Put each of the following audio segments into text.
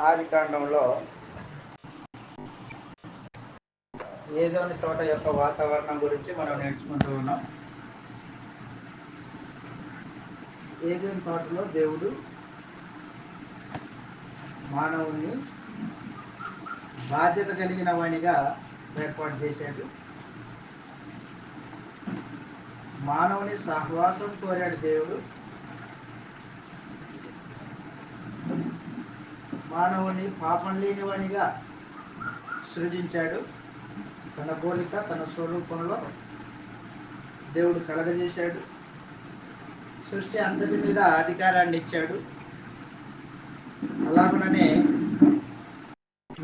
ఆదికాండంలో ఏదోని తోట యొక్క వాతావరణం గురించి మనం నేర్చుకుంటూ ఉన్నాం. ఏదోని తోటలో దేవుడు మానవుని బాధ్యత కలిగిన వానిగా ఏర్పాటు చేశాడు. మానవుని సహవాసం కోరాడు దేవుడు. మానవుని పాపం లేని వానిగా సృజించాడు. తన పోలిక తన స్వరూపంలో దేవుడు కలగజేశాడు. సృష్టి అంతటి మీద అధికారాన్ని ఇచ్చాడు. అలాగనే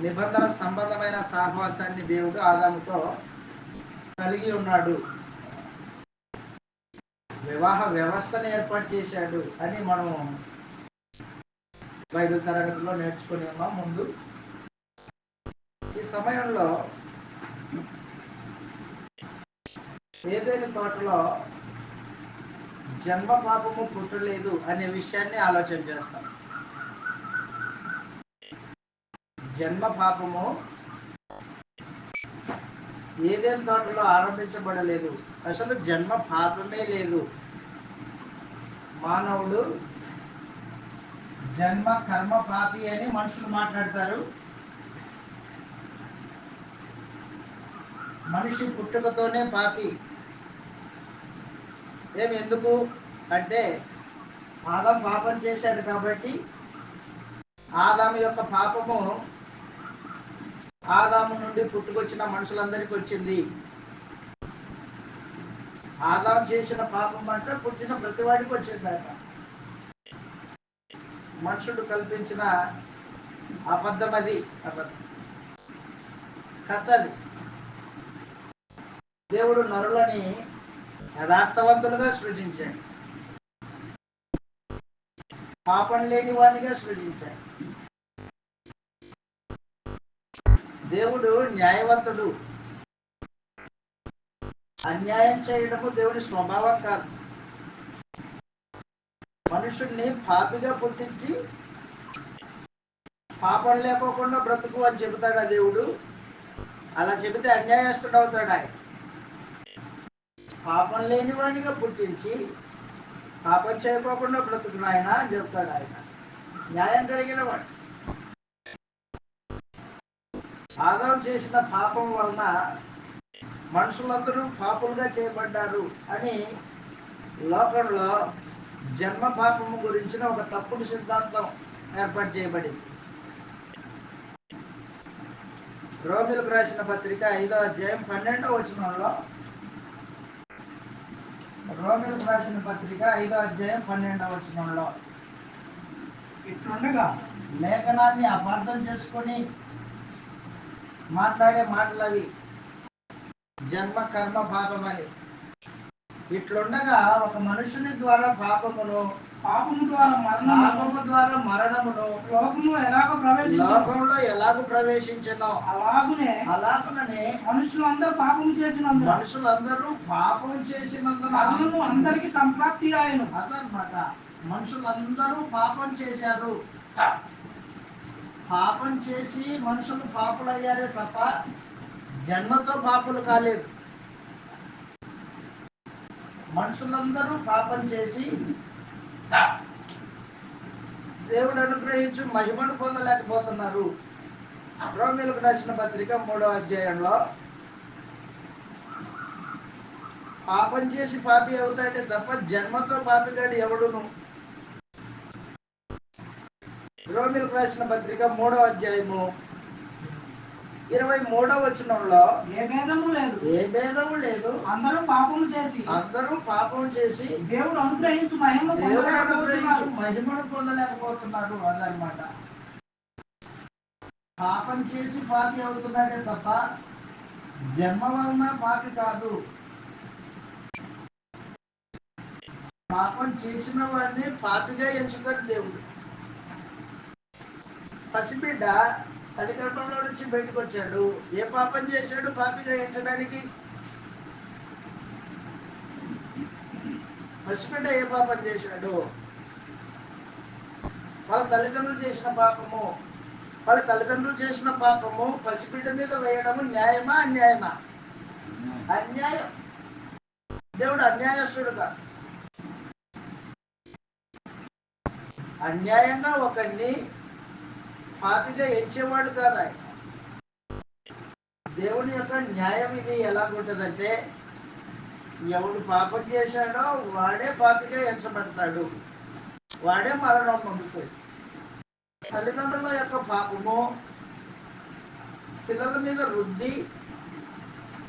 నిబంధన సంబంధమైన సహవాసాన్ని దేవుడు ఆదాముతో కలిగి ఉన్నాడు. వివాహ వ్యవస్థను ఏర్పాటు చేశాడు అని మనం బైబిల్ తరగతిలో నేర్చుకుని ఉన్నాం. ముందు ఈ సమయంలో ఏదైనా తోటలో జన్మ పాపము పుట్టలేదు అనే విషయాన్ని ఆలోచన చేస్తాం. జన్మ పాపము ఏదైనా తోటలో ఆరంభించబడలేదు. అసలు జన్మ పాపమే లేదు. మానవుడు జన్మ కర్మ పాపి అని మనుషులు మాట్లాడతారు. మనిషి పుట్టుకతోనే పాపి. ఎందుకు అంటే ఆదాము పాపం చేశాడు కాబట్టి ఆదాము యొక్క పాపము ఆదాము నుండి పుట్టుకొచ్చిన మనుషులందరికీ వచ్చింది. ఆదాము చేసిన పాపం అంటే పుట్టిన ప్రతివాడికి వచ్చిందట. మనుషుడు కల్పించిన అబద్ధం అది. కథది. దేవుడు నరులని యథార్థవంతులుగా సృజించాడు. పాపం లేని వానిగా సృజించాడు. దేవుడు న్యాయవంతుడు. అన్యాయం చేయడము దేవుడి స్వభావం కాదు. మనుషుల్ని పాపిగా పుట్టించి పాపం లేకోకుండా బ్రతుకు అని చెబుతాడా దేవుడు? అలా చెబితే అన్యాయస్తుడు అవుతాడు ఆయన. పాపం లేని వాడిగా పుట్టించి పాపం చేయకోకుండా బ్రతుకును ఆయన అని చెప్తాడు ఆయన. న్యాయం కలిగిన వాడు. ఆదాము చేసిన పాపం వలన మనుషులందరూ పాపులుగా చేయబడ్డారు అని లోకంలో జన్మ పాపము గురించిన ఒక తప్పుడు సిద్ధాంతం ఏర్పాటు చేయబడింది. రోమిలకు రాసిన పత్రిక 5వ అధ్యాయం 12వ వచనంలో రోమిలకు రాసిన పత్రిక 5వ అధ్యాయం 12వ వచనంలో ఇట్లుండగా లేఖనాన్ని అపార్థం చేసుకొని మాట్లాడే మాటలు అవి. జన్మ కర్మ పాపమని. ఇట్లుండగా ఒక మనుషుని ద్వారా పాపము ద్వారా మరణమును లోకంలో ఎలాగో ప్రవేశించనో అలాగుననే మనుషులందరూ పాపం చేసినందున అందరికి సంప్రాప్తి ఆయను. అదనమాట. మనుషులందరూ పాపం చేశారు. పాపం చేసి మనుషులు పాపులయ్యారే తప్ప జన్మతో పాపులు కాలేదు. మనుషులందరూ పాపం చేసి దేవుడు అనుగ్రహించి మహిమను పొందలేకపోతున్నారు. రోమీయులకు రాసిన పత్రిక 3వ అధ్యాయంలో పాపం చేసి పాపి అవుతాడే తప్ప జన్మతో పాపిగాడు ఎవడును. రోమీయులకు రాసిన పత్రిక 3వ అధ్యాయము 23వ వచనంలో ఏ భేదము లేదు, అందరూ పాపం చేసి దేవుడు అనుగ్రహించు మహిమను పొందలేకపోతున్నారు. అదనమాట. పాపం చేసి పాపి అవుతున్నాడే తప్ప జన్మ వలన పాపి కాదు. పాపం చేసిన వాడిని పాపిగా ఎంచుతాడు దేవుడు. పసిబిడ్డ తల్లి గర్భంలో నుంచి బయటకు వచ్చాడు. ఏ పాపం చేశాడు పాపిగా ఎంచడానికి? పసిబిడ్డ ఏ పాపం చేశాడు? వాళ్ళ తల్లిదండ్రులు చేసిన పాపము, వాళ్ళ తల్లిదండ్రులు చేసిన పాపము పసిబిడ్డ మీద వేయడము న్యాయమా అన్యాయమా? అన్యాయం. దేవుడు అన్యాయస్తుడు కాదు. అన్యాయంగా ఒకరిని పాపిగా ఎంచేవాడు కాదు ఆయన. దేవుని యొక్క న్యాయం ఇది ఎలాగుంటుందంటే, ఎవడు పాపం చేశాడో వాడే పాపిగా ఎంచబడతాడు, వాడే మరణం పొందుతాడు. తల్లిదండ్రుల యొక్క పాపము పిల్లల మీద రుద్ది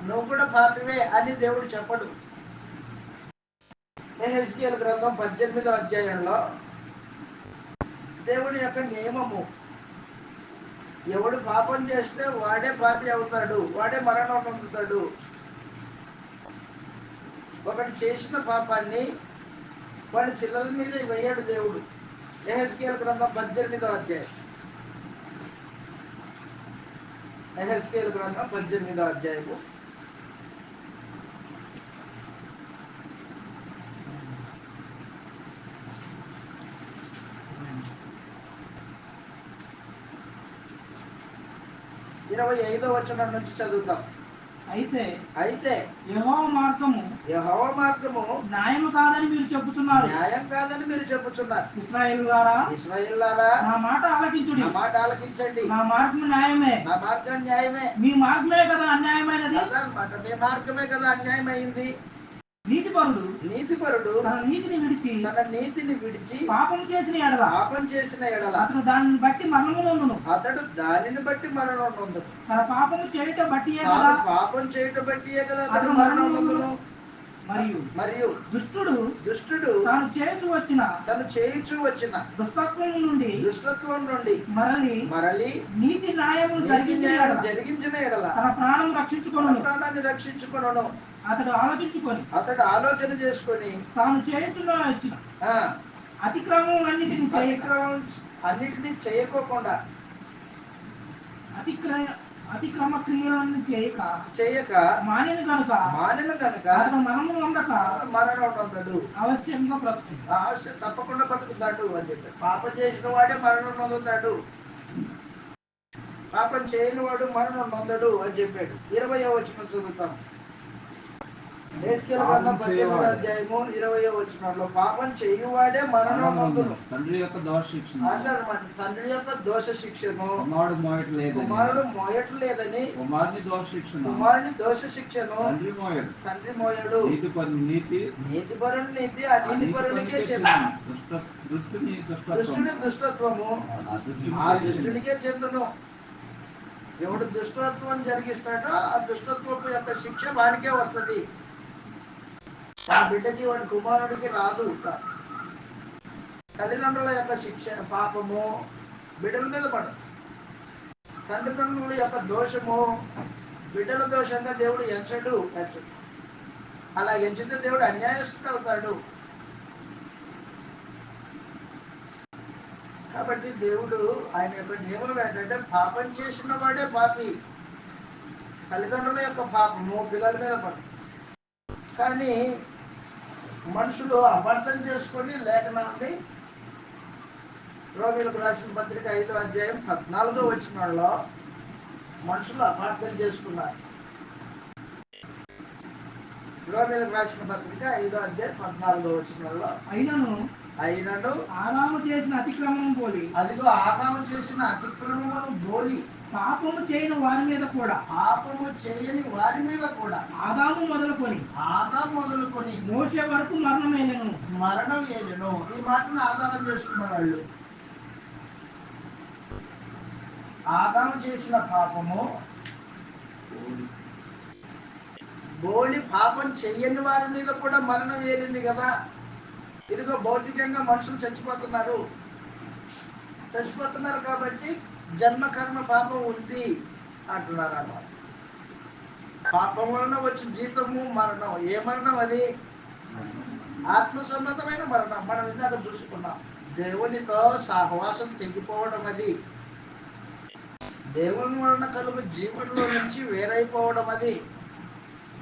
నువ్వు కూడా పాపివే అని దేవుడు చెప్పడు. యెహెజ్కేలు గ్రంథం 18వ అధ్యాయంలో దేవుని యొక్క నియమము, ఎవడు పాపం చేస్తే వాడే పాపి అవుతాడు, వాడే మరణం పొందుతాడు. ఒకటి చేసిన పాపాన్ని వాడి పిల్లల మీద వేయడు దేవుడు. యెహెజ్కేలు గ్రంథం 18వ అధ్యాయం, యెహెజ్కేలు గ్రంథం 18వ అధ్యాయము 25వ వచనం నుంచి చదువుతాం. అయితే యెహోవా మార్గము న్యాయం కాదని మీరు చెప్పుచున్నారు. ఇశ్రాయేలులారా నా మాట ఆలకించుడి. నా మార్గం న్యాయమే. మీ మార్గమే కదా అన్యాయమైనది. మీ మార్గమే కదా అన్యాయమైంది. నీతిపరుడు తన నీతిని విడిచి పాపం చేసిన ఎడల అతడు దానిని బట్టి మరణము నొందును. తన పాపము చేయట బట్టియే కదా అతడు మరణము నొందును. మరియు దుష్టుడు తాను చేయుచు వచ్చిన దుష్టత్వం నుండి మరలి నీతి న్యాయములు జరిగించిన ఎడల తన ప్రాణాన్ని రక్షించుకొనును. అతడు ఆలోచన చేసుకొని తాను చేయుచున్న అతిక్రమం అన్నిటినీ చేయకోకుండా అతిక్రమ క్రియలను చేయక మానిన కనుక అతను మరణం పొందడు. అవశ్యంగా తప్పకుండా బతుకుతాడు అని చెప్పి. పాపం చేసిన వాడే మరణం పొందుతాడు, పాపం చేయని వాడు మరణం పొందడు అని చెప్పాడు. 20వ వచనం చదువుతాం. యెహెజ్కేలు గ్రంథం 18వ అధ్యాయము 20వ వచనంలో పాపం చేయువాడే మరణం పొందును. తండ్రి యొక్క దోష శిక్షను తండ్రి యొక్క దోష శిక్షను కుమారుడు మోయట లేదని కుమారుని దోష శిక్షను తండ్రి మోయడు. నీతిపరుని నీతి అనీతిపరునికే చెందును. దుష్టుని దుష్టత్వము ఆ దుష్టునికే చెందును. ఎవడు దుష్టత్వం జరిగిస్తాడో ఆ దుష్టత్వపు యొక్క శిక్ష వాడికే వస్తుంది. ఆ బిడ్డకి వాడి కుమారుడికి రాదు. తల్లిదండ్రుల యొక్క శిక్ష పాపము బిడ్డల మీద పడదు. తల్లిదండ్రుల యొక్క దోషము బిడ్డల దోషంగా దేవుడు ఎంచడు. అలా ఎంచితే దేవుడు అన్యాయస్తుడు అవుతాడు. కాబట్టి దేవుడు ఆయన యొక్క నియమం ఏంటంటే, పాపం చేసిన వాడే పాపి. తల్లిదండ్రుల యొక్క పాపము పిల్లల మీద పడదు. కానీ మనుషులు అపార్థం చేసుకొని లేఖనాన్ని రోమీయులకు రాసిన పత్రిక 5వ అధ్యాయం 14వ వచనంలో మనుషులు అపార్థం చేసుకున్నారు. రోమీయులకు రాసిన పత్రిక 5వ అధ్యాయం 14వ వచనంలో అయినను ఆదాము చేసిన అతిక్రమం పోలి, అదిగో ఆదాము చేసిన అతిక్రమమును పోలి పాపము చేయని వారి మీద కూడా ఆదాము మొదలుకొని మోసే వరకు మరణం ఏలెను. ఈ మాటను ఆధారం చేసుకున్న వాళ్ళు ఆదాము చేసిన పాపము బోలి పాపం చెయ్యని వారి మీద కూడా మరణం ఏలింది కదా. ఇదిగో భౌతికంగా మనుషులు చచ్చిపోతున్నారు కాబట్టి జన్మ కర్మ పాపం ఉంది అంటున్నారు అన్నమాట. పాపం వలన వచ్చిన జీతము మరణం. ఏ మరణం అది? ఆత్మ సంబంధమైన మరణం. మనం ఇందాక చూసుకున్నాం. దేవునితో సహవాసం తెగిపోవడం, అది దేవుని వలన కలుగు జీవనంలో నుంచి వేరైపోవడం, అది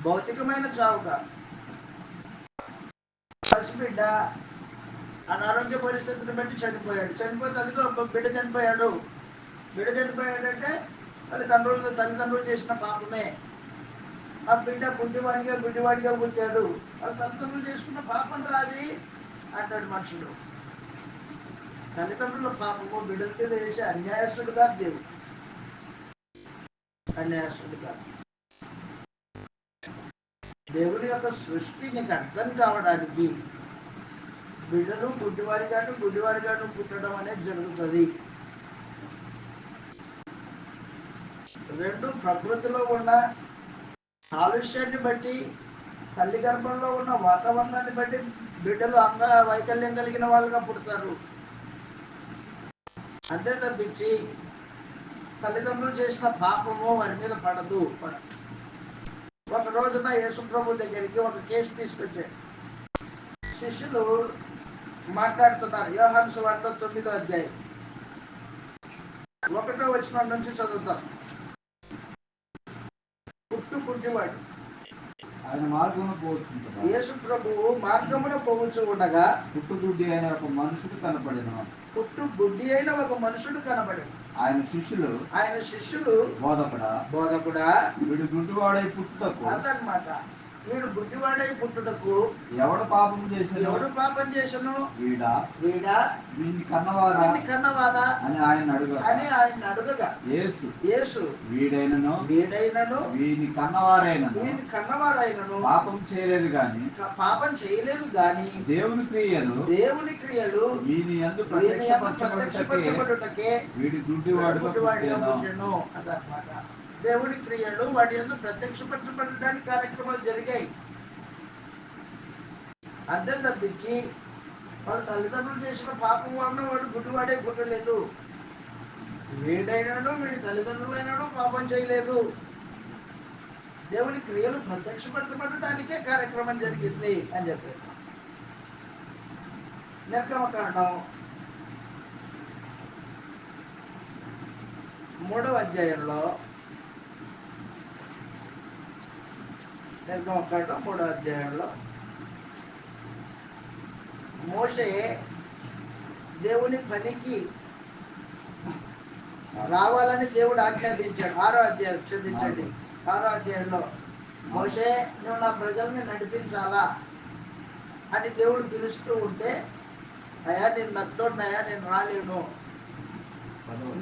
భౌతికమైన చావుగా. పసిబిడ్డ అనారోగ్య పరిస్థితిని బట్టి చనిపోయాడు. చనిపోతే అదిగో బిడ్డ చనిపోయాడు. బిడ్డ చనిపోయాడంటే వాళ్ళ తల్లిదండ్రులు చేసిన పాపమే. ఆ బిడ్డ గుడ్డివాడిగా పుట్టాడు. వాళ్ళ తల్లిదండ్రులు చేసుకున్న పాపం రాది అంటాడు మనుషుడు. తల్లిదండ్రుల పాపము బిడ్డల మీద వేసి అన్యాయస్తుడు కాదు దేవుడు. అన్యాయస్తుడు కాదు. దేవుని యొక్క సృష్టి నీకు అర్థం కావడానికి బిడ్డలు గుడ్డివారిగాను పుట్టడం అనేది జరుగుతుంది. రెండు ప్రకృతిలో ఉన్న కాలుష్యాన్ని బట్టి, తల్లి గర్భంలో ఉన్న వాతావరణాన్ని బట్టి బిడ్డలు వైకల్యం కలిగిన వాళ్ళుగా పుడతారు. అంతే తప్పించి తల్లిదండ్రులు చేసిన పాపము వారి మీద పడదు. ఒక రోజున యేసుప్రభు దగ్గరికి ఒక కేసు తీసుకొచ్చాడు. శిష్యులు మాట్లాడుతున్నారు. యోహాను సువార్త 9వ అధ్యాయం 1వ వచనం నుంచి చదువుతాం. పుట్టివాడు ఆయన మార్గమున పోవచ్చుండగా, యేసు ప్రభువు మార్గమున పోవచ్చు ఉండగా పుట్టుగుడ్డి అయిన ఒక మనుషుడు కనపడెను. ఆయన శిష్యులు బోధకుడా వీడు గుడ్డివాడై పుట్టుటకు అదనమాట. వీడు గుడ్డివాడై పుట్టుటకు ఎవడు పాపం చేసను వీడా వీడిని కన్నవారా అని ఆయన అడుగగా యేసు వీడైనను వీని కన్నవారైనను పాపం చేయలేదు గాని దేవుని క్రియలు వీని యందు ప్రత్యక్షపరచబడుటకే వీడి గుడ్డివాడుగా పుట్టెను. అదనమాట. దేవుని క్రియలు వాడి యందు ప్రత్యక్షపరచబడడానికి కార్యక్రమాలు జరిగాయి. అంతే తప్పించి వాళ్ళ తల్లిదండ్రులు చేసిన పాపం వలన వాడు గుడ్డివాడే పుట్టలేదు. వీడైనాడు వీడి తల్లిదండ్రులైనాడు పాపం చేయలేదు. దేవుని క్రియలు ప్రత్యక్షపరచబడటానికే కార్యక్రమం జరిగింది అని చెప్పారు. నిర్గమకాండం 3వ అధ్యాయంలో మోషే దేవుని పనికి రావాలని దేవుడు ఆజ్ఞాపించాడు. 6వ అధ్యాయంలో మోషే నువ్వు నా ప్రజల్ని నడిపించాలా అని దేవుడు పిలుస్తూ ఉంటే, అయ్యా నేను నత్తోడినయ్యా, నేను రాలేను,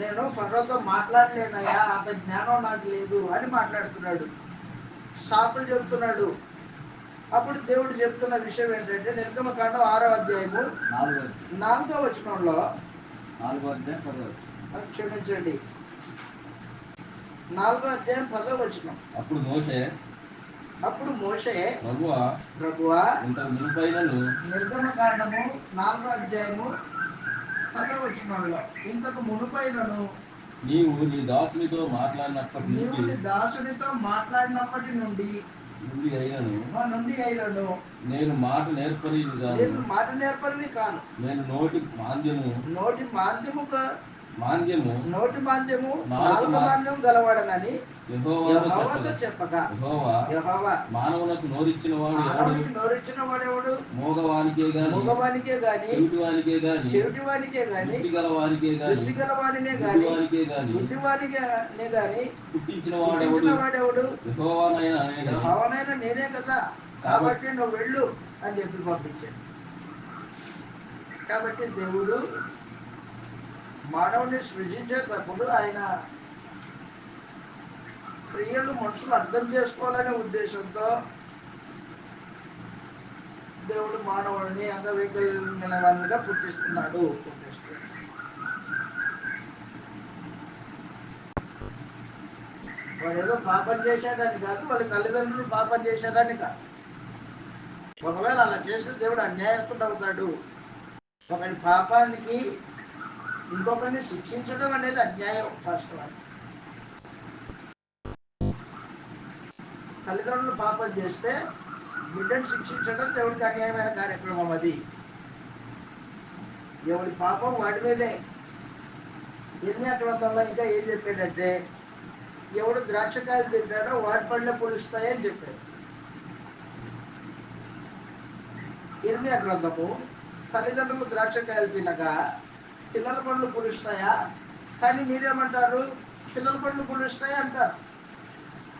నేను ఫరోతో మాట్లాడలేనయ్యా, అంత జ్ఞానం నాకు లేదు అని మాట్లాడుతున్నాడు. సాకులు చెబుతున్నాడు. అప్పుడు దేవుడు చెప్తున్న విషయం ఏంటంటే, నిర్గమకాండం 6వ అధ్యాయము 4వ వచనంలో, క్షమించండి, 4వ అధ్యాయం 10వ వచనం. అప్పుడు మోషే ప్రభువా నిర్గమకాండము 4వ అధ్యాయము 10వ వచనంలో, ఇంతకు మునుపైనను నీవు నీ దాసునితో మాట్లాడినప్పటి నుండి అయినను నేను మాట నేర్పరిని కాను. నేను నోటి మాంద్యము నాలుక మాంద్యం గలవాడనని యెహోవాతో చెప్పగా, యెహోవా మానవులకు నోరిచ్చిన వాడెవడు? మోగవానికే గాని చెవిటివానికే గాని దృష్టి గలవానినే గాని గుడ్డివానినే గాని పుట్టించిన వాడెవడు? యెహోవానైనా నేనే కదా, కాబట్టి నువ్వు వెళ్ళు అని చెప్పి పంపించాడు. కాబట్టి దేవుడు మానవుని సృజించేటప్పుడు ఆయన క్రియలు మనుషులు అర్థం చేసుకోవాలనే ఉద్దేశంతో దేవుడు మానవుడిని అంగవైకల్యమైనవానిగా పుట్టిస్తున్నాడు. వాడు ఏదో పాపం చేశాడని కాదు, వాళ్ళ తల్లిదండ్రులు పాపం చేశాడని కాదు. ఒకవేళ అలా చేస్తే దేవుడు అన్యాయస్తుడు అవుతాడు. ఒకరి పాపానికి ఇంకొకరిని శిక్షించడం అనేది అన్యాయం. ఫస్ట్ తల్లిదండ్రులు పాపం చేస్తే బిడ్డను శిక్షించడం దేవుడికి అన్యాయమైన కార్యక్రమం. అది ఎవరి పాపం వాడి మీదే. గ్రంథంలో ఇంకా ఏం చెప్పాడంటే, ఎవడు ద్రాక్షకాయలు తింటాడో వాడి పళ్ళే పొలుస్తాయని చెప్పాడు. గ్రంథము తల్లిదండ్రులు ద్రాక్షకాయలు తినగా పిల్లల పండ్లు పులుస్తాయా? కానీ మీరేమంటారు? పిల్లల పండ్లు పులుస్తాయి అంటారు.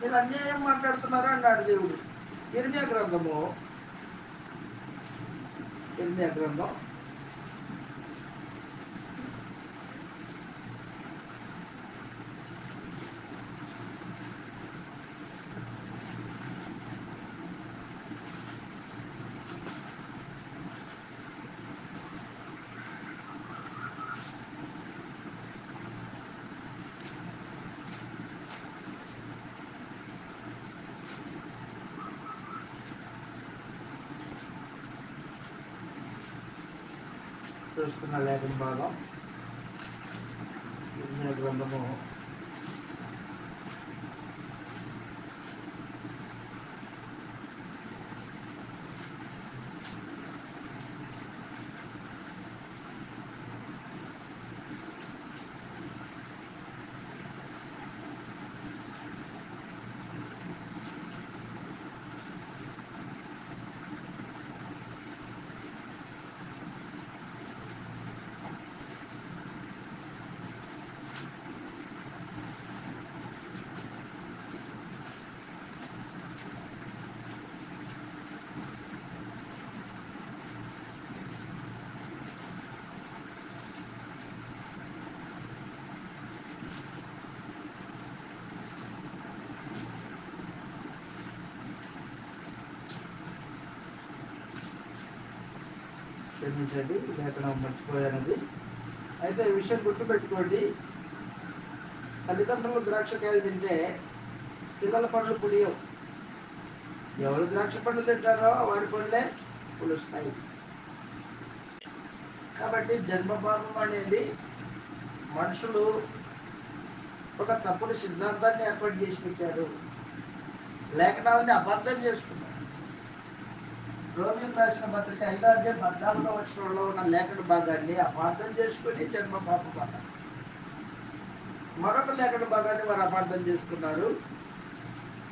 మీరు అన్యాయం మాట్లాడుతున్నారు అన్నాడు దేవుడు. ఇర్మియా గ్రంథం 8 చూస్తున్న లేఖన భాగం ఇర్మియా గ్రంథము 8 లేఖనం మర్చిపోయానది. అయితే ఈ విషయం గుర్తుపెట్టుకోండి. తల్లిదండ్రులు ద్రాక్షకాయలు తింటే పిల్లల పండ్లు పులియవు. ఎవరు ద్రాక్ష పండ్లు తింటారో వారి పండ్లే పులుస్తాయి. కాబట్టి జన్మపాపం అనేది మనుషులు ఒక తప్పుడు సిద్ధాంతాన్ని ఏర్పాటు చేసి పెట్టారు. లేఖనాలని అబద్ధం చేసుకున్నారు. రోమిలకు రాసిన పత్రిక 5:14 ఉన్న లేఖన భాగాన్ని అపార్థం చేసుకుని జన్మపాపం అన్నారు. మరొక లేఖన భాగాన్ని వారు అపార్థం చేసుకున్నారు.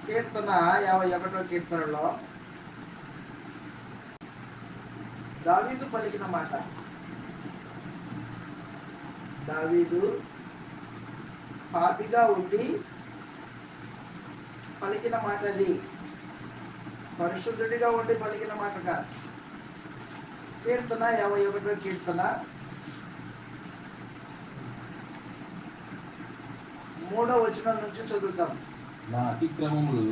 కీర్తన 51 కీర్తనలో దావీదు పలికిన మాట, దావీదు పాపిగా ఉండి పలికిన మాట, అది పరిశుద్ధుడిగా ఉండి పలికిన మాట కాదు. కీర్తన 51 కీర్తన 3వ వచనం నుంచి చదువుతాం. నా అతిక్రమములు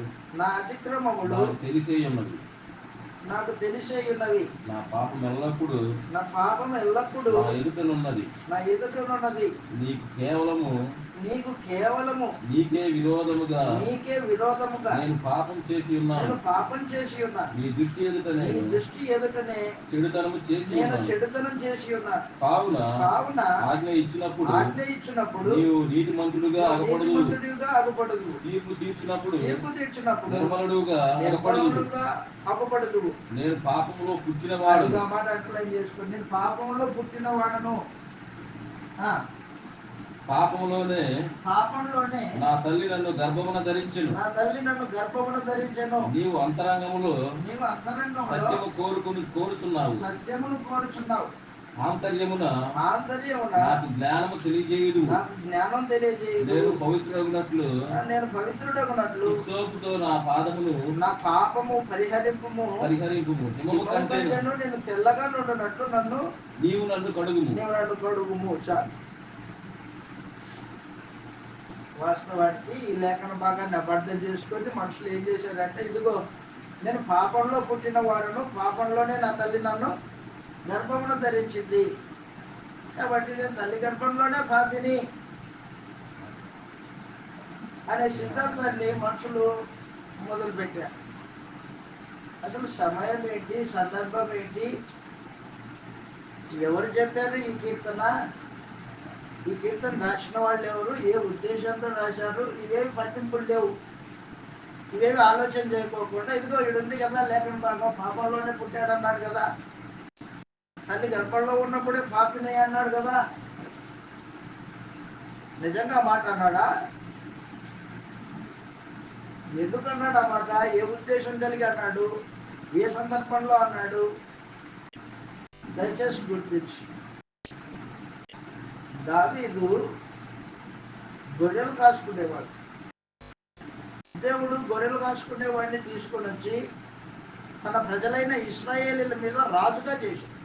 నాకు తెలిసే ఉన్నవి. నా పాపం ఎల్లప్పుడూ నా ఎదుటనున్నది. నీకు కేవలము నీకే విరోధముగా నేను పాపం చేసి ఉన్నాను. నీ దృష్టి ఎదుటనే చెడుతనం చేసి ఉన్నాను. కావున ఆజ్ఞ ఇచ్చినప్పుడు నీవు నీతిమంతుడిగా అగపడదు. తీర్పు తీర్చినప్పుడు నిర్మలుడుగా అగపడదు. నేను పాపంలో పుట్టినవాడు. మాట అట్లైన్ చేసుకోండి. నేను పాపంలో పుట్టినవాడను. పాపంలోనే నా తల్లి నన్ను గర్భమున ధరించెను. నీవు అంతరంగములో సత్యము కోరుచున్నావు. ఆంతర్యమున నాకు జ్ఞానం తెలియజేయుదు. నేను పవిత్రుడగునట్లు సోపుతో నా పాపము పరిహరింపుము. హిమము కంటేను నేను తెల్లగా నుండినట్లు నీవు నన్ను కడుగుము. చాలు. వాస్తవానికి ఈ లేఖన భాగాన్ని అబద్ధం చేసుకొని మనుషులు ఏం చేశారంటే, ఇదిగో నేను పాపంలో పుట్టిన వాడను, పాపంలోనే నా తల్లి నన్ను గర్భమున ధరించింది, కాబట్టి నేను తల్లి గర్భంలోనే పాపిని అనే సిద్ధాంతాన్ని మనుషులు మొదలుపెట్టారు. అసలు సమయం ఏంటి, సందర్భం ఏంటి, ఎవరు చెప్పారు ఈ కీర్తన రాసిన వాళ్ళు ఎవరు, ఏ ఉద్దేశంతో రాశారు, ఇవేవి పట్టింపులు లేవు. ఇవేవి ఆలోచన చేయకోకుండా ఇదిగో ఈడుంది కదా లేఖన భాగం, పాపంలోనే పుట్టాడన్నాడు కదా, తల్లి గర్భంలో ఉన్నప్పుడే పాపిని అన్నాడు కదా, నిజంగా మాట అన్నాడా? ఎందుకన్నాడు ఆ మాట? ఏ ఉద్దేశం కలిగి అన్నాడు? ఏ సందర్భంలో అన్నాడు? దయచేసి గుర్తించి, దావీదు గొర్రెలు కాసుకునేవాడు. దేవుడు గొర్రెలు కాసుకునేవాడిని తీసుకొని వచ్చి తన ప్రజలైన ఇశ్రాయేలీల మీద రాజుగా చేశాడు.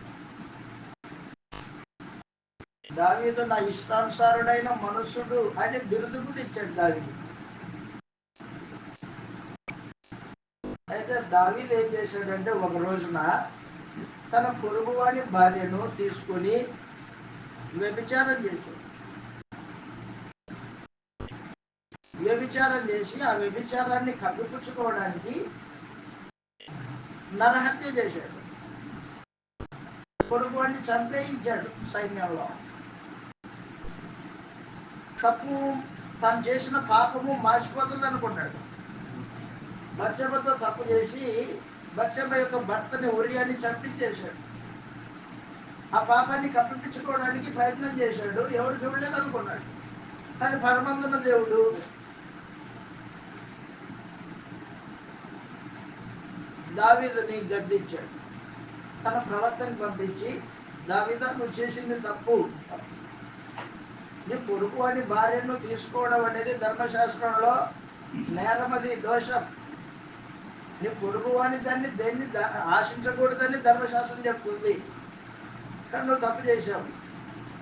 దావీదు నా ఇష్టానుసారుడైన మనుషుడు అని బిరుదు కూడా ఇచ్చాడు దావీదు. అయితే దావీదు ఏం చేశాడంటే, ఒక రోజున తన పొరుగువాని భార్యను తీసుకొని వ్యభిచారం చేశాడు. వ్యభిచారం చేసి ఆ వ్యభిచారాన్ని కప్పిపుచ్చుకోవడానికి నరహత్య చేశాడు. పొరుగువాడిని చంపేయించాడు సైన్యంలో. తప్పు, తాను చేసిన పాపము మాసిపోతుంది అనుకున్నాడు. బత్షెబతో తప్పు చేసి బత్షెబ యొక్క భర్తని ఉరియాని చంపించేశాడు. ఆ పాపాన్ని కప్పిపుచ్చుకోవడానికి ప్రయత్నం చేశాడు. ఎవరు చూడలేదు అనుకున్నాడు. కానీ పరమందున్న దేవుడు దావీదుని గద్దించాడు. తన ప్రవక్తని పంపించి, దావీదా, నువ్వు చేసింది తప్పు. నీ పొరుగు అని భార్యను తీసుకోవడం అనేది ధర్మశాస్త్రంలో నేరం, అది దోషం. నీ పొరుగు అని దాన్ని దేన్ని ఆశించకూడదని ధర్మశాస్త్రం చెప్తుంది. కానీ నువ్వు తప్పు చేశావు.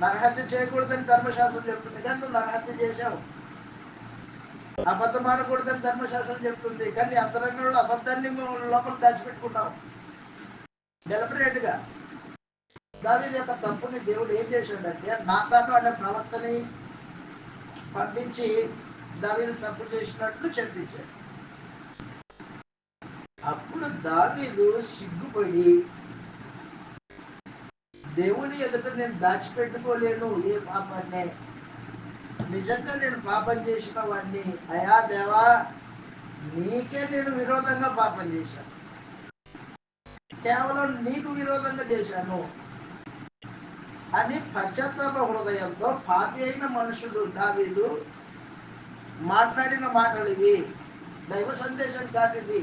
నరహత్య చేయకూడదని ధర్మశాస్త్రం చెప్తుంది, కానీ నువ్వు నరహత్య చేశావు. అబద్ధం ఆడకూడదని ధర్మశాస్త్రం చెప్తుంది, కానీ అంతరంగంలో అబద్ధాన్ని లోపల దాచిపెట్టుకున్నావు డెలిబరేట్గా. దావీదు యొక్క తప్పుని దేవుడు ఏం చేశాడంటే, నాతాను అనే ప్రవక్తని పంపించి దావీదు తప్పు చేసినట్లు చెప్పించాడు. అప్పుడు దావీదు సిగ్గుపడి, దేవుని ఎదుట నేను దాచిపెట్టుకోలేను ఏ పాపాన్ని, నిజంగా నేను పాపం చేసిన వాడిని, అయా దేవా, నీకే నేను విరోధంగా పాపం చేశాను, కేవలం నీకు విరోధంగా చేశాను అని పశ్చాత్తాప హృదయంతో పాపి అయిన మనుషుడు దావీదు మాట్లాడిన మాటలు ఇవి. దైవ సందేశం కాదు ఇది.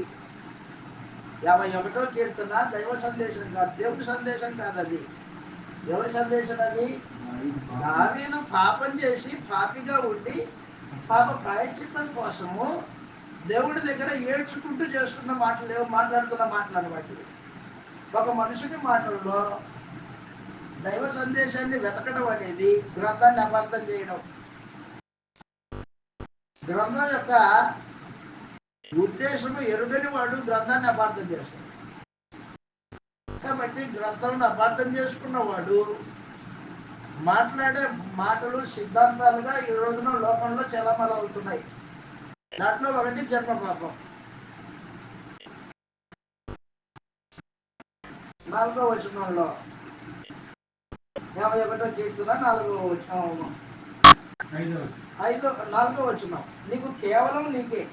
51వ కీర్తన దైవ సందేశం కాదు, దేవుడి సందేశం కాదు. అది ఎవరి సందేశం? అది దావీదు పాపం చేసి పాపిగా ఉండి పాప ప్రాయశ్చిత్తం కోసము దేవుడి దగ్గర ఏడ్చుకుంటూ చేస్తున్న మాటలు, మాట్లాడుతున్న మాటలు అనమాట. ఒక మనుషుని మాటల్లో దైవ సందేశాన్ని వెతకడం అనేది గ్రంథాన్ని అపార్థం చేయడం. గ్రంథం యొక్క ఉద్దేశము ఎరుగని వాడు గ్రంథాన్ని అపార్థం చేస్తాడు. కాబట్టి గ్రంథాన్ని అపార్థం చేసుకున్నవాడు మాట్లాడే మాటలు సిద్ధాంతాలుగా ఈ రోజున లోకంలో చలమలు అవుతున్నాయి. దాంట్లో ఒకటి జన్మ పాపం. 4వ వచనంలో 51వ కీర్తన 4వ వచనం 4వ వచనం, నీకు కేవలం నీకే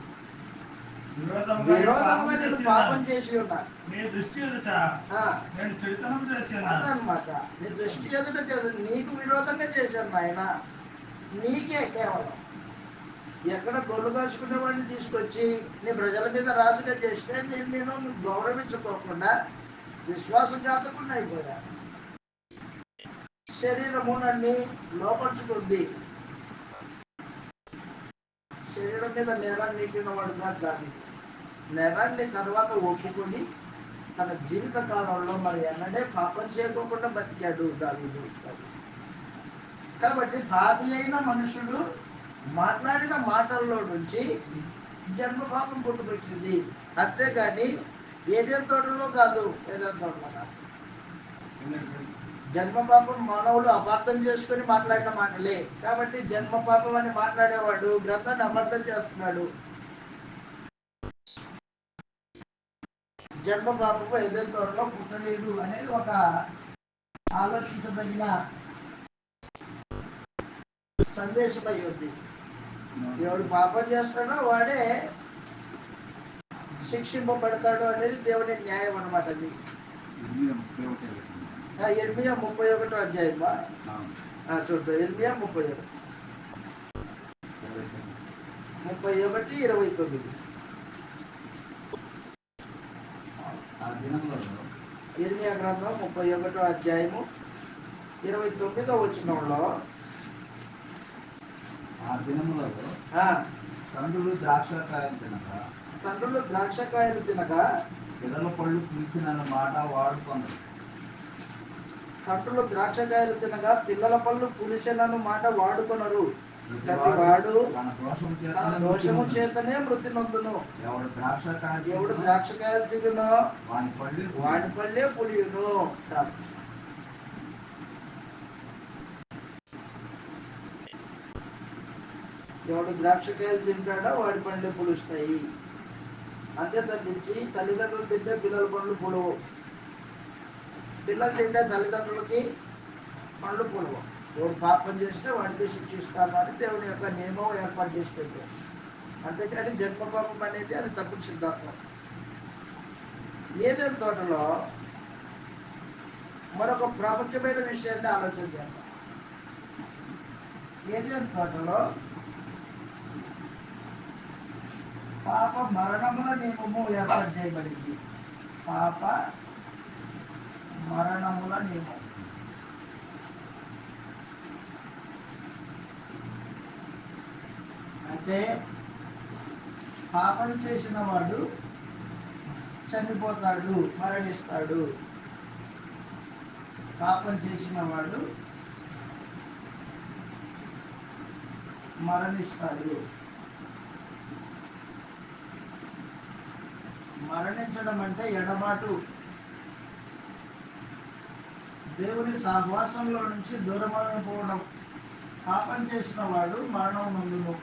విరోధముగా నేను పాపం చేసి ఉన్నా, అదనమాట. నీ దృష్టి ఎదుట నీకు విరోధంగా చేశాను నాయన, నీకే కేవలం. ఎక్కడ గొల్లు కాచుకునే వాడిని తీసుకొచ్చి నీ ప్రజల మీద రాజుగా చేస్తే నేను గౌరవించుకోకుండా విశ్వాసఘాతకుండా అయిపోయా. శరీరము నన్ను లోపరుచుకుంది. శరీరం మీద నేరాన్ని నీటిన వాడు కాదు దావీదు. నేరాన్ని తర్వాత ఒప్పుకొని తన జీవిత కాలంలో మరి ఎన్నడే పాపం చేయకోకుండా బతికాడు దావీదు. కాబట్టి పాపి అయిన మనుషుడు మాట్లాడిన మాటల్లో నుంచి జన్మ పాపం పుట్టుకొచ్చింది. అంతేగాని ఏదేని తోటలో కాదు. ఏదేని తోటలో కాదు. జన్మ పాపం మానవుడు అపార్థం చేసుకుని మాట్లాడిన మాటలే. కాబట్టి జన్మ పాపం అని మాట్లాడేవాడు గ్రంథాన్ని అపార్థం చేస్తున్నాడు. జన్మ పాపము ఏదేని తోటలో పుట్టలేదు అనేది ఒక ఆలోచించదగిన సందేశం అయ్యింది. ఎవడు పాపం చేస్తాడో వాడే శిక్షింపబడతాడు అనేది దేవుని న్యాయం అన్నమాట. అది ఇర్మియా 31వ అధ్యాయమా చూద్దాం. ఇర్మియా 31, 29. ఇర్మియా గ్రంథం 31వ అధ్యాయము 29వ వచనంలో, ఆ దినములలో తండ్రులు ద్రాక్షకాయలు తినక పిల్లల పళ్ళు పులిసినన్న మాట వాడుకొనరు. తండ్రులు ద్రాక్షకాయలు తినగా పిల్లల పళ్ళు పులిసెనను మాట వాడుకొనరు. ప్రతివాడు తన దోషము చేతనే మృతి నొందును. ఎవడు ద్రాక్షకాయలు తిరుగునో వాని పళ్ళే పులియును. ఎవడు ద్రాక్షకాయలు తింటాడో వాడి పండ్లే పులుస్తాయి. అంతే తప్పించి తల్లిదండ్రులు తింటే పిల్లల పండ్లు పులవు, పిల్లలు తింటే తల్లిదండ్రులకి పండ్లు పులవు. ఎవడు పాపం చేస్తే వాడికి శిక్షిస్తాను అని దేవుని యొక్క నియమం ఏర్పాటు చేసి పెట్టారు. అంతేకాని జన్మ పాపం అనేది అది తప్పుడు సిద్ధాంతం. ఏదైనా తోటలో మరొక ప్రాముఖ్యమైన విషయాన్ని ఆలోచన చేద్దాం. ఏదైనా తోటలో పాప మరణముల నియమము ఏర్పాటు చేయబడింది. పాప మరణముల నియమం. అంటే పాపం చేసిన వాడు చనిపోతాడు, మరణిస్తాడు. పాపం చేసిన వాడు మరణిస్తాడు. మరణించడం అంటే ఎడబాటు, దేవుని సహవాసంలో నుంచి దూరమైపోవడం. పాపం చేసిన వాడు మరణం నొందును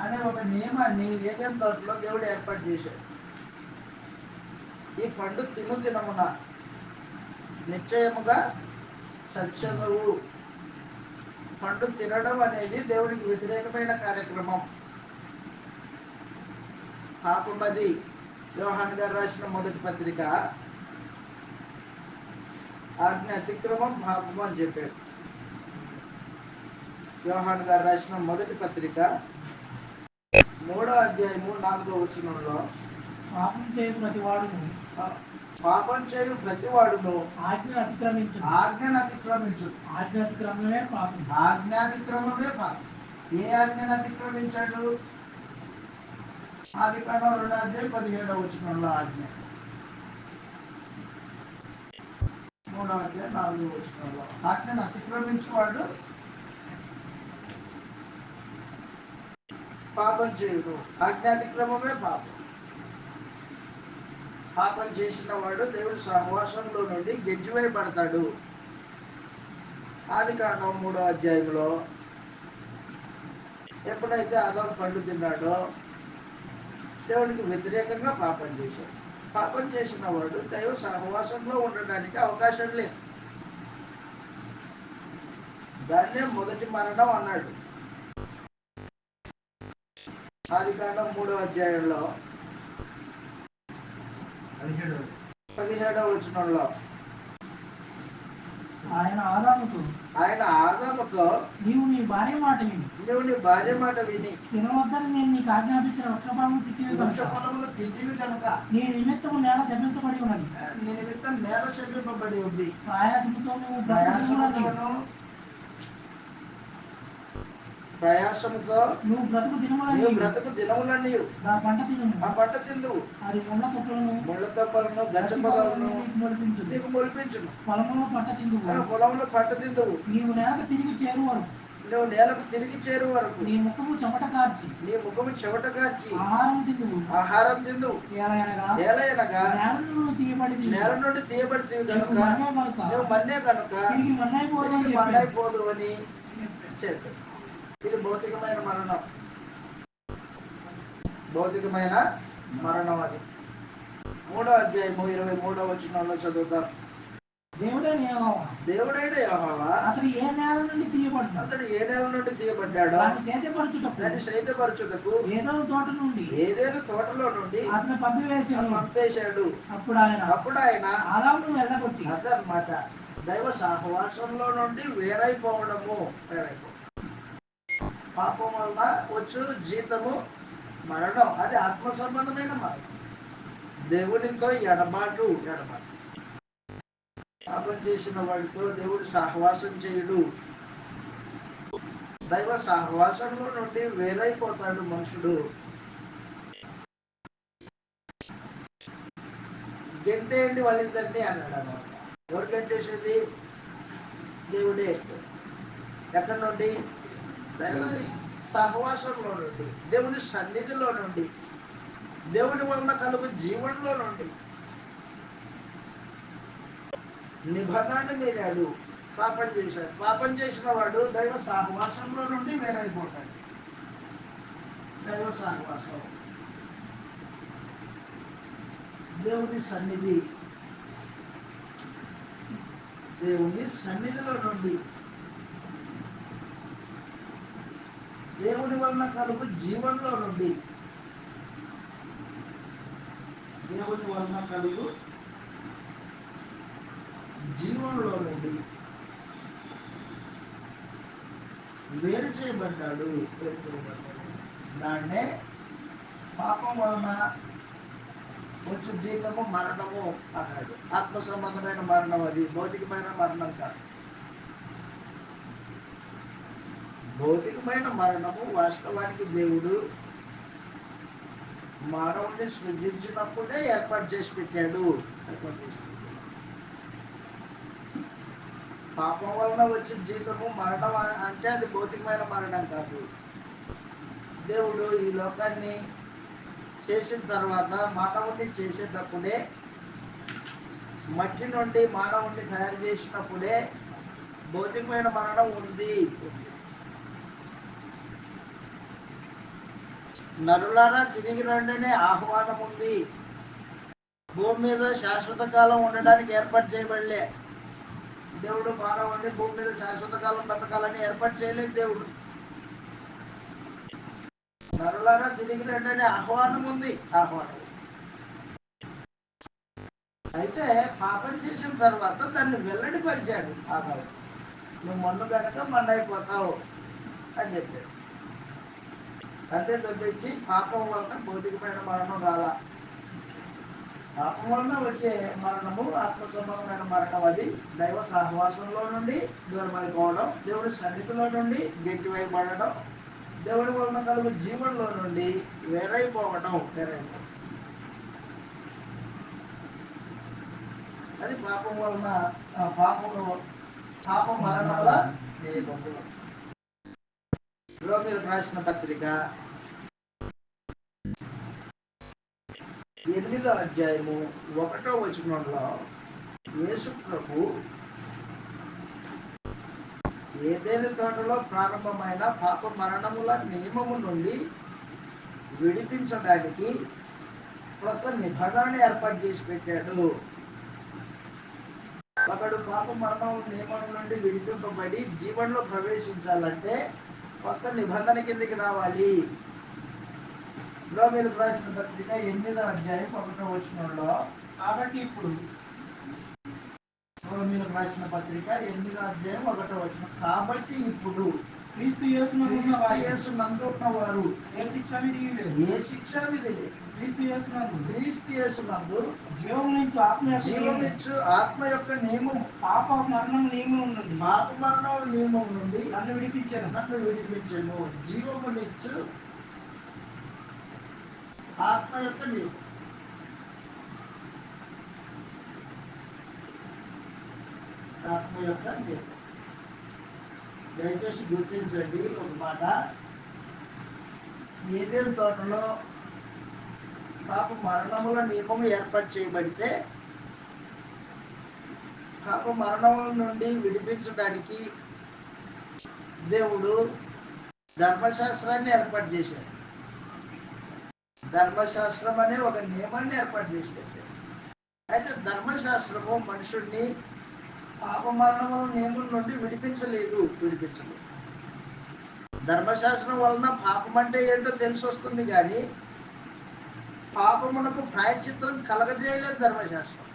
అనే ఒక నియమాన్ని ఏదైనా తోటలో దేవుడు ఏర్పాటు చేశాడు. ఈ పండు తినమున నిశ్చయముగా చచ్చదువు. పండు తినడం అనేది దేవుడికి వ్యతిరేకమైన కార్యక్రమం. పాపమది. యోహాను గారు రాసిన మొదటి పత్రిక ఆజ్ఞ అతిక్రమం పాపము అని చెప్పాడు. యోహాను గారు రాసిన మొదటి పత్రిక 3వ అధ్యాయము 4వ వచనంలో, పాపం చేయు ప్రతి వాడును ఆజ్ఞను అతిక్రమించు. ఆజ్ఞాతిక్రమమే పాపం. ఏ ఆజ్ఞను అతిక్రమించాడు? ఆదికాండం 2వ అధ్యాయం 17వ వచనంలో ఆజ్ఞ, 3వ అధ్యాయం 4వ వచనంలో ఆజ్ఞను అతిక్రమించేవాడు పాపం చేయుడు. ఆజ్ఞాతిక్రమమే పాపం. పాపం చేసిన వాడు దేవుడి సహవాసంలో నుండి గెంటివేయబడతాడు. ఆదికాండం 3వ అధ్యాయంలో ఎప్పుడైతే ఆదాము పండు తిన్నాడో దేవుడికి వ్యతిరేకంగా పాపం చేశాడు. పాపం చేసిన వాడు దైవ సహవాసంలో ఉండడానికి అవకాశం లేదు. దాన్నే మొదటి మరణం అన్నాడు. ఆదికాండం 3వ అధ్యాయంలో 17వ వచనంలో, ఆయన ఆదాముతో నీవు నీ భార్య మాట విని తినవద్దని నేను నీకు ఆజ్ఞాపించిన వృక్షఫలములు తింటివి కనుక నీ నిమిత్తము నేల శపింపబడి ఉంది. ప్రయాసముతో నువ్వు బ్రతుకు దినములన్నీ ఆ పంట తిందు. అది ముళ్ళ తొప్పలను గచ్చ పొదలను నీకు మొలిపించును. పొలంలో పంట తిందువు. నువ్వు నేలకు తిరిగి చేరు వరకు నీ ముఖము చెమట కార్చి ఆహారం తిందు. ఏలయనగా నేల నుండి తీయబడితే కనుక నువ్వు మన్నే కనుక తిరిగి మన్నైపోదు అని చెప్పాడు. ఇది భౌతికమైన మరణం. అది 3వ అధ్యాయము 23వ వచనంలో చదువుతాం. దేవుడైన యెహోవా అతడు ఏ నేల నుండి తీయబడ్డాడో దాన్ని సేద్యపరచుటకు ఏదైనా తోటలో నుండి పంపేశాడు. అప్పుడు ఆయన అదనమాట దైవ సహవాసంలో నుండి వేరైపోవడము. పాపం వల్ల వచ్చు జీతము మరణం. అది ఆత్మ సంబంధమైన మరణం. దేవునితో ఎడబాటు. పాపం చేసిన వాడితో దేవుడు సహవాసం చేయుడు. దైవ సహవాసంలో నుండి వేరైపోతాడు మనుషుడు. గెంటేయండి వాళ్ళిద్దరిని అన్నాడు అన్నమాట. ఎవరు గెంటేసేది? దేవుడే. ఎక్కడి నుండి? దైవ సహవాసంలో నుండి, దేవుని సన్నిధిలో నుండి, దేవుని వలన కలుగు జీవనంలో నుండి. నిబంధనని మీరాడు, పాపం చేశాడు. పాపం చేసిన వాడు దైవ సహవాసంలో నుండి వేరైపోతాడు. దైవ సహవాసం, దేవుని సన్నిధి, దేవుని సన్నిధిలో నుండి, దేవుని వలన కలుగు జీవనంలో నుండి, దేవుని వలన కలుగు జీవనంలో నుండి వేరు చేయబడ్డాడు. దాన్నే పాపం వలన వచ్చు జీతము మరణము అన్నాడు. ఆత్మ సంబంధమైన మరణం అది, భౌతికమైన మరణం కాదు. భౌతికమైన మరణము వాస్తవానికి దేవుడు మానవుడిని సృజించినప్పుడే ఏర్పాటు చేసి పెట్టాడు. పాపం వలన వచ్చిన జీతము మరణం అంటే అది భౌతికమైన మరణం కాదు. దేవుడు ఈ లోకాన్ని చేసిన తర్వాత మానవుడిని చేసేటప్పుడే, మట్టి నుండి మానవుడిని తయారు చేసినప్పుడే భౌతికమైన మరణం ఉంది. నరులారా తిరిగి రండినే ఆహ్వానం ఉంది. భూమి మీద శాశ్వత కాలం ఉండడానికి ఏర్పాటు చేయబడలే. దేవుడు మానవుడిని భూమి మీద శాశ్వత కాలం బతకాలని ఏర్పాటు చేయలేదు దేవుడు. నరులారా తిరిగి రండి అనే ఆహ్వానం ఉంది. ఆహ్వానం అయితే పాపం చేసిన తర్వాత దాన్ని వెల్లడి పరిచాడు. ఆదాము, నువ్వు మన్ను కనుక మన్ను అయిపోతావు అని చెప్పాడు. అంతే తప్పించి పాపం వలన భౌతికమైన మరణం రాలా. పాపం వలన వచ్చే మరణము ఆత్మ సంబంధమైన మరణం. అది దైవ సహవాసంలో నుండి దూరమైపోవడం, దేవుడి సన్నిధిలో నుండి గెట్టివైపడడం, దేవుడి వలన కలుగు జీవనంలో నుండి వేరైపోవడం. అది పాపం వలన పాప మరణముల నియమము. రోమీయులకు రాసిన పత్రిక 8వ అధ్యాయము 1వ వచనంలో యేసు ప్రభు ఏదైనా తోటలో ప్రారంభమైన పాప మరణముల నియమము నుండి విడిపించడానికి కొత్త నిబంధన ఏర్పాటు చేసి పెట్టాడు. ఒకడు పాప మరణం నియమం నుండి విడిపింపబడి జీవనంలో ప్రవేశించాలంటే కొత్త నిబంధన కిందికి రావాలి. రోమీయులకు రాసిన పత్రిక 8వ అధ్యాయం 1వ వచనంలో, కాబట్టి ఇప్పుడు రోమీయులకు రాసిన పత్రిక 8వ అధ్యాయం 1వ వచనం, కాబట్టి ఇప్పుడు క్రీస్తు యేసునందు ఉన్నవారు ఏ శిక్షా విధి లేదు. క్రీస్తు యేసునందు జీవమిచ్చు ఆత్మ యొక్క నియమం, పాప మరణం నియమం నుండి నన్ను విడిపించెను. జీవమునిచ్చు ఆత్మ యొక్క నియమం. ఆత్మ యొక్క నియమం. దయచేసి గుర్తించండి ఒక మాట. ఏదైనా తోటలో పాప మరణముల నియమం ఏర్పాటు చేయబడితే పాప మరణముల నుండి విడిపించడానికి దేవుడు ధర్మశాస్త్రాన్ని ఏర్పాటు చేశాడు. ధర్మశాస్త్రం అనే ఒక నియమాన్ని ఏర్పాటు చేసి పెట్టాడు. అయితే ధర్మశాస్త్రము మనుషుణ్ణి పాప మరణముల నియమం నుండి విడిపించలేదు. ధర్మశాస్త్రం వలన పాపం అంటే ఏంటో తెలిసి వస్తుంది, కానీ పాపమునకు ప్రాయశ్చిత్తం కలగజేయలేదు ధర్మశాస్త్రం.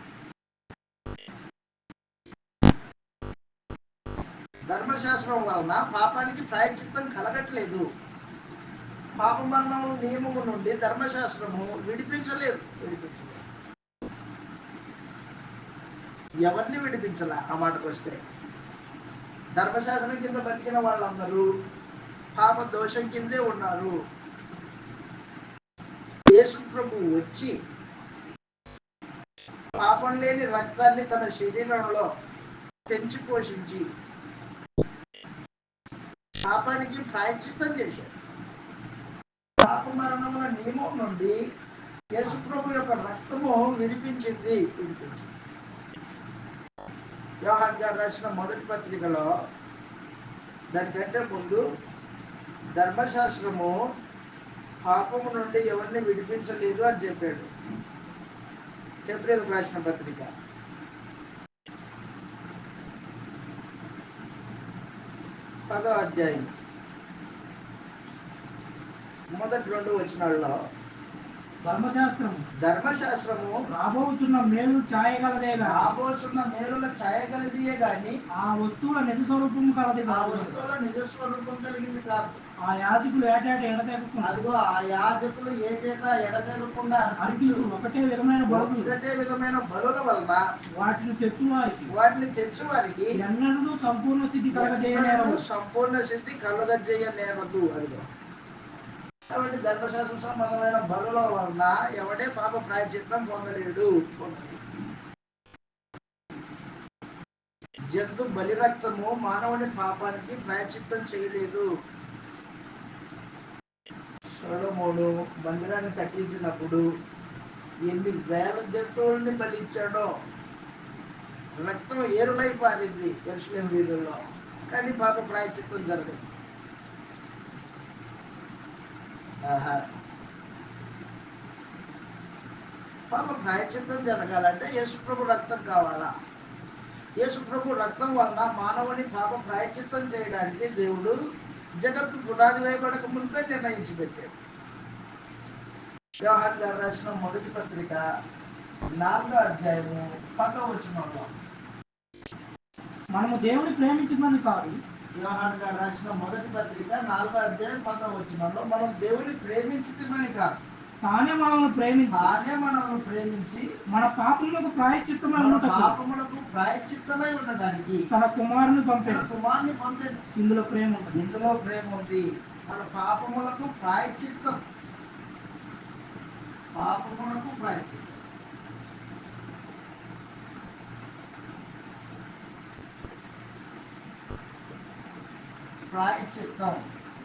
ధర్మశాస్త్రం వలన పాపానికి ప్రాయశ్చిత్తం కలగట్లేదు. పాప మరణం నియమము నుండి ధర్మశాస్త్రము విడిపించలేదు. ఎవరిని విడిపించాల? ఆ మాటకు వస్తే ధర్మశాస్త్రం కింద బతికిన వాళ్ళందరూ పాప దోషం కిందే ఉన్నారు. యేసు ప్రభు వచ్చి పాపం లేని రక్తాన్ని తన శరీరంలో పెంచి పోషించి పాపానికి ప్రాయశ్చిత్తం చేశాడు. పాప మరణముల నియమం నుండి యేసు ప్రభు యొక్క రక్తము విడిపించింది. యోహాన్ గారు రాసిన మొదటి పత్రికలో దానికంటే ముందు ధర్మశాస్త్రము పాపము నుండి ఎవరిని విడిపించలేదు అని చెప్పాడు. హెబ్రీయులకు రాసిన పత్రిక 10వ అధ్యాయం మొదటి 2 వచనాల్లో ధర్మశాస్త్రము రాబోచున్న మేలు ఛాయగలదేగా, రాబోచున్న మేలుల ఛాయగలదియే గాని ఆ వస్తువుల నిజ స్వరూపము కలది ఆ కాదు. వస్తువుల నిజ స్వరూపం కలిగింది కాదు. ఆ యాజకులు ఏటేట ఎడతెగకుండా, అదిగో ఆ యాజకులు ఏటేటా ఎడతెగకుండా అర్పించు ఒకటే విధమైన బలుల వలన వాటిని తెచ్చువారికి ఎన్నడూ సంపూర్ణ సిద్ధి కలగజేయనేరదు. సంపూర్ణ సిద్ధి కలుగజేయనేరదు. అదిగో కాబట్టి ధర్మశాస్త్ర సంబంధమైన బలుల వలన ఎవడే పాప ప్రాయశ్చిత్తం పొందలేడు. జంతు బలి రక్తము మానవుని పాపానికి ప్రాయశ్చిత్తం చేయలేదు. సొలొమోను మందిరాన్ని కట్టించినప్పుడు ఎన్ని వేల జంతువుల్ని బలిచ్చాడో, రక్తం ఏరులై పారింది యెరూషలేము వీధుల్లో, కానీ పాప ప్రాయశ్చిత్తం జరగదు. పాప ప్రాయశ్చిత్తం జరగాలంటే యేసుప్రభు రక్తం కావాలా? యేసుప్రభు రక్తం వలన మానవుని పాప ప్రాయశ్చిత్తం చేయడానికి దేవుడు జగత్తు పునాది వేయబడక ముందే నిర్ణయించి పెట్టాడు. యోహాన్ గారు రాసిన మొదటి పత్రిక 4వ అధ్యాయము 10వ వచనంలో, మనము దేవుని ప్రేమించిందని కాదు. యోహాన్ గారు రాసిన మొదటి పత్రిక 4వ అధ్యాయం 10వ వచనంలో, మనం దేవుని ప్రేమించితిమని కాదు, తానే మనల్ని ప్రేమించి మన పాపములకు ప్రాయశ్చిత్తమై ఉండడానికి తన కుమారుని పంపాడు. ఇందులో ప్రేమ ఉంది. మన పాపములకు ప్రాయశ్చిత్తం.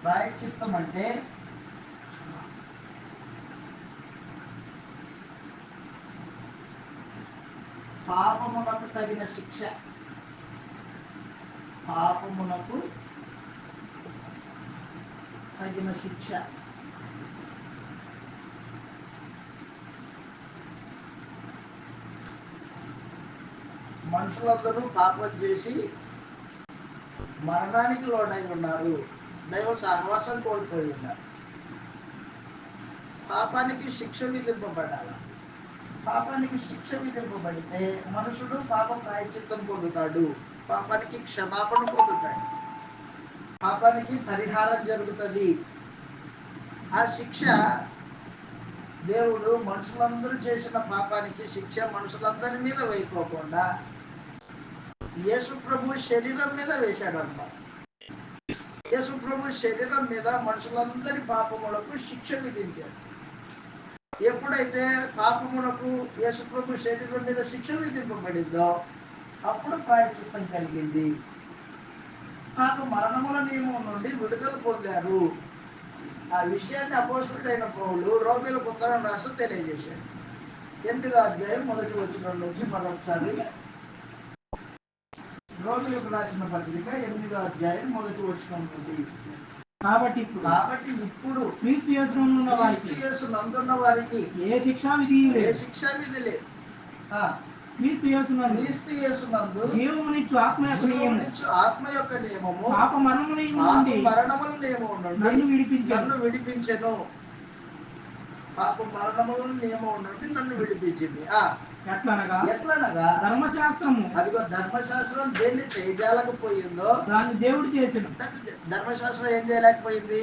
ప్రాయశ్చిత్తం అంటే పాపమునకు తగిన శిక్ష. మనుషులందరూ పాపం చేసి మరణానికి లోనై ఉన్నారు. దైవ సహవాసం కోల్పోయి ఉన్నారు. పాపానికి శిక్ష విధింపబడాలి. పాపానికి శిక్ష విధింపబడితే మనుషుడు పాప ప్రాయశ్చిత్తం పొందుతాడు, పాపానికి క్షమాపణ పొందుతాడు, పాపానికి పరిహారం జరుగుతుంది. ఆ శిక్ష దేవుడు మనుషులందరూ చేసిన పాపానికి శిక్ష మనుషులందరి మీద వేయకోకుండా యేసు ప్రభు శరీరం మీద వేశాడు అన్నమాట. యేసు ప్రభు శరీరం మీద మనుషులందరి పాపములకు శిక్ష విధించాడు. ఎప్పుడైతే పాపములకు యేసు ప్రభు శరీరం మీద శిక్ష విధింపబడిందో అప్పుడు ప్రాయశ్చిత్తం కలిగింది. పాప మరణముల నియమం నుండి విడుదల పొందారు. ఆ విషయాన్ని అపోస్తలుడైన పౌలు రోమీయులకు ఉత్తరం రాస్తూ తెలియజేశాడు. 8వ అధ్యాయం 1వ వచనం నుంచి మరొకసారి రోమీయులకు రాసిన పత్రిక 8వ అధ్యాయం 1వ వచనం నుండి, కాబట్టి ఇప్పుడు క్రీస్తు యేసునందున్న వారికి ఏ శిక్షా విధి లేదు. క్రీస్తు యేసునందు జీవమునిచ్చు ఆత్మ యొక్క నియమము పాప మరణముల నియమం నుండి నన్ను విడిపించెను. పాప మరణముల నియమం నుండి నన్ను విడిపించింది. ఎట్లనగా అదిగో ధర్మశాస్త్రం దేన్ని చేయజాలకపోయిందో దాన్ని దేవుడు చేసాడు. ధర్మశాస్త్రం ఏం చేయలేకపోయింది?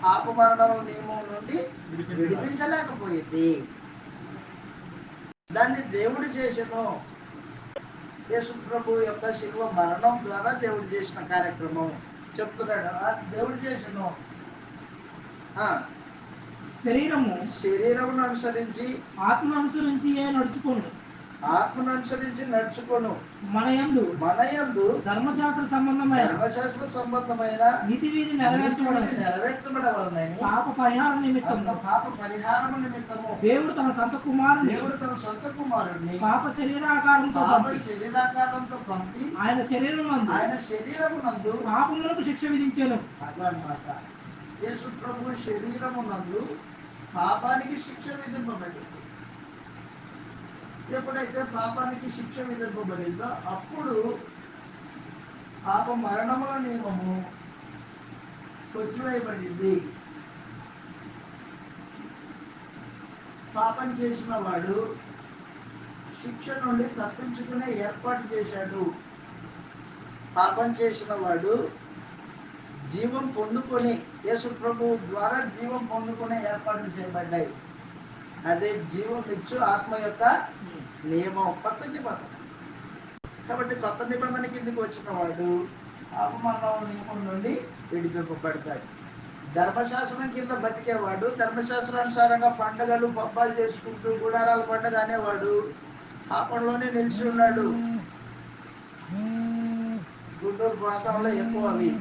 పాప మరణముల నియమం నుండి విడిపించలేకపోయింది. దాన్ని దేవుడు చేసెను. యేసు ప్రభు యొక్క శిలువ మరణం ద్వారా దేవుడు చేసిన కార్యక్రమం చెప్తున్నాడు. దేవుడు చేసిన శరీరమును అనుసరించి ఆత్మను అనుసరించి నడుచుకోను, ఆత్మను అనుసరించి నడుచుకోను, మన యందు ధర్మశాస్త్ర సంబంధమైన నీతి విధి నెరవేర్చబడవలనని పాప పరిహారము నిమిత్తము దేవుడు తన సొంత కుమారుడిని పాప శరీరాకారంతో పంపి ఆయన శరీరమునందు పాపములకు శిక్ష విధించాను. అదన్నమాట. యేసు ప్రభు శరీరమునందు పాపానికి శిక్ష విధింపబడింది. ఎప్పుడైతే పాపానికి శిక్ష విధింపబడిందో అప్పుడు పాప మరణముల నియమము కొట్టివేయబడింది. పాపం చేసిన వాడు శిక్ష నుండి తప్పించుకునే ఏర్పాటు చేశాడు. పాపం చేసిన వాడు జీవం పొందుకొని యేసు ప్రభువు ద్వారా జీవం పొందుకునే ఏర్పాట్లు చేయబడ్డాయి. అదే జీవం ఇచ్చు ఆత్మ యొక్క నియమం, కొత్త నిబంధన. కాబట్టి కొత్త నిబంధన కిందకి వచ్చిన వాడు పాపమరణం నియమం నుండి విడిపింపబడతాడు. ధర్మశాస్త్రం కింద బతికేవాడు ధర్మశాస్త్రానుసారంగా పండుగలు పబ్బాలు చేసుకుంటూ గుడారాల పండుగ అనేవాడు పాపంలోనే నిలిచి ఉన్నాడు. గుంటూరు ప్రాంతంలో ఎక్కువ అవి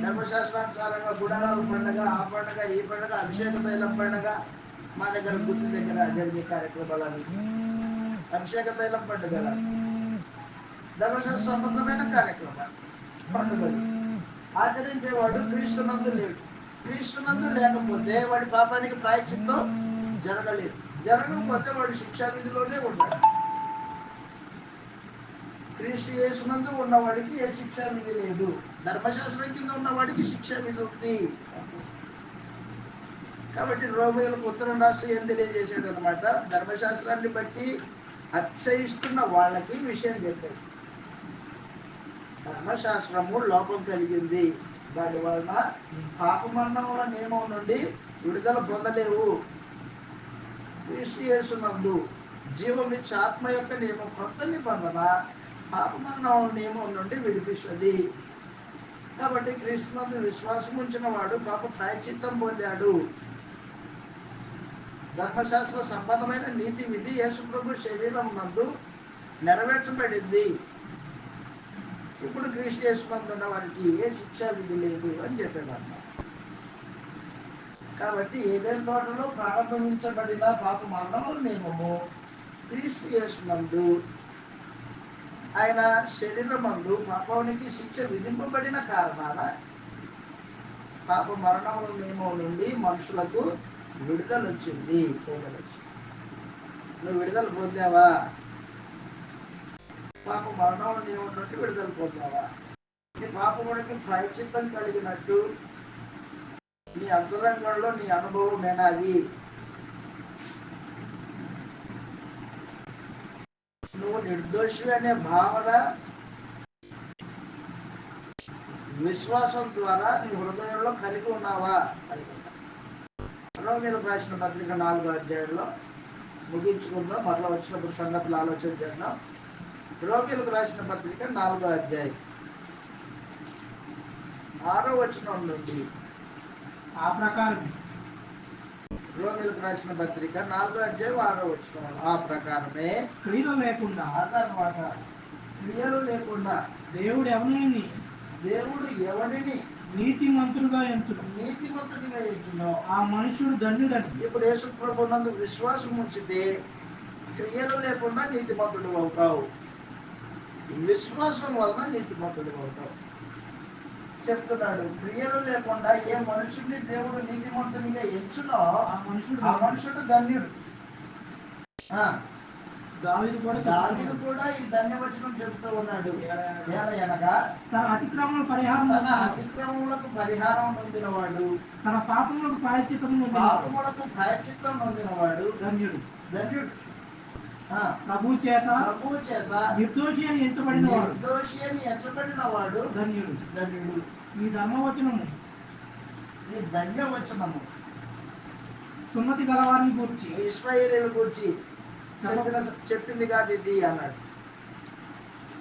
ధర్మశాస్త్రానుసారంగా గుడారాల పండుగ, ఆ పండుగ, ఈ పండుగ, అభిషేక తైలం పండుగ. మా దగ్గర గుర్తు దగ్గర జరిగే కార్యక్రమాలు అభిషేక తైలం పండుగ, ధర్మశాస్త్ర సంబంధమైన కార్యక్రమాలు, పండుగలు ఆచరించేవాడు క్రీస్తునందు లేడు. క్రీస్తునందు లేకపోతే వాడి పాపానికి ప్రాయశ్చిత్తం జరగలేదు. జరగకపోతే వాడు శిక్షా విధిలోనే ఉన్నాడు. క్రీస్తు యేసునందు ఉన్నవాడికి ఏ శిక్షా విధి లేదు. ధర్మశాస్త్రం కింద ఉన్నవాడికి శిక్షా విధి ఉంది. కాబట్టి రోమీయులకు ఉత్తరం రాస్తూ ఏం తెలియజేశాడు అనమాట, ధర్మశాస్త్రాన్ని బట్టి అతిశయిస్తున్న వాళ్ళకి విషయం చెప్పాడు. ధర్మశాస్త్రము లోపం కలిగింది, దాని వలన పాపమరణముల నియమం నుండి విడుదల పొందలేవు. క్రీస్తు యేసునందు జీవమిచ్చే ఆత్మ యొక్క నియమం, కొత్త నిబంధన పాపమరణం నియమం నుండి విడిపిస్తుంది. కాబట్టి క్రీస్తునందు విశ్వాసం ఉంచిన వాడు పాప ప్రాయశ్చిత్తం పొందాడు. ధర్మశాస్త్ర సంబంధమైన నీతి విధి యేసు ప్రభు శరీరం నందు నెరవేర్చబడింది. ఇప్పుడు క్రీస్తు యేసునందు ఉన్న వారికి ఏ శిక్షా విధి లేదు అని చెప్పేదన్నమాట. కాబట్టి ఏదైనా తోటలో ప్రారంభించబడిన పాప మరణముల నియమము క్రీస్తు యేసునందు ఆయన శరీరమందు పాపానికి శిక్ష విధింపబడిన కారణాన పాప మరణముల నియమం నుండి మనుషులకు విడుదల వచ్చింది. నువ్వు విడుదల పొందావా? పాప మరణముల నియమం నుండి విడుదల పొందావా? నీ పాపముడికి ప్రాయశ్చిత్తం కలిగినట్టు నీ అంతరంగంలో నీ అనుభవమేనా అది? నువ్వు నిర్దోషి అనే భావన విశ్వాసం ద్వారా నీ హృదయంలో కలిగి ఉన్నావా? రోమీయులకు రాసిన పత్రిక 4వ అధ్యాయంలో ముగించుకుందాం. మరలా వచ్చినప్పుడు సంగతులు ఆలోచన చేద్దాం. రోమీయులకు రాసిన పత్రిక 4వ అధ్యాయం 6వ వచనం నుండి ఆ ప్రకారం రోమీయులకు రాసిన పత్రిక 4వ అధ్యాయం 6వ వచనం, ఆ ప్రకారమే క్రియలు లేకుండా, అదనమాట, క్రియలు లేకుండా దేవుడు ఎవరిని నీతిమంతుడిగా ఎంచును ఆ మనుషుడు ధన్యుడని. ఇప్పుడు యేసు ప్రభువునందు విశ్వాసం ఉంచితే క్రియలు లేకుండా నీతిమంతుడు అవుతావు. విశ్వాసం వలన నీతిమంతుడు అవుతావు చెప్తున్నాడు. క్రియలు లేకుండా ఏ మనుషుడిని దేవుడు నీతిమంతునిగా ఎంచునో ఆ మనుషుడు ధన్యుడు. దావీదు కూడా ఈ ధన్యవచనం చెబుతూ ఉన్నాడు. అనగా తన అతిక్రమములకు పరిహారం నొందినవాడు, తన పాపములకు ప్రాయశ్చిత్తం నొందినవాడు ధన్యుడు. ప్రభు చేత నిర్దోషి అని ఎంచబడిన వాడు ధన్యుడు. ఈ ధర్మవచనము సున్నతి గలవారిని గూర్చి ఇశ్రాయేలీయుల గురించి చెప్పింది కాదు ఇది అన్నాడు.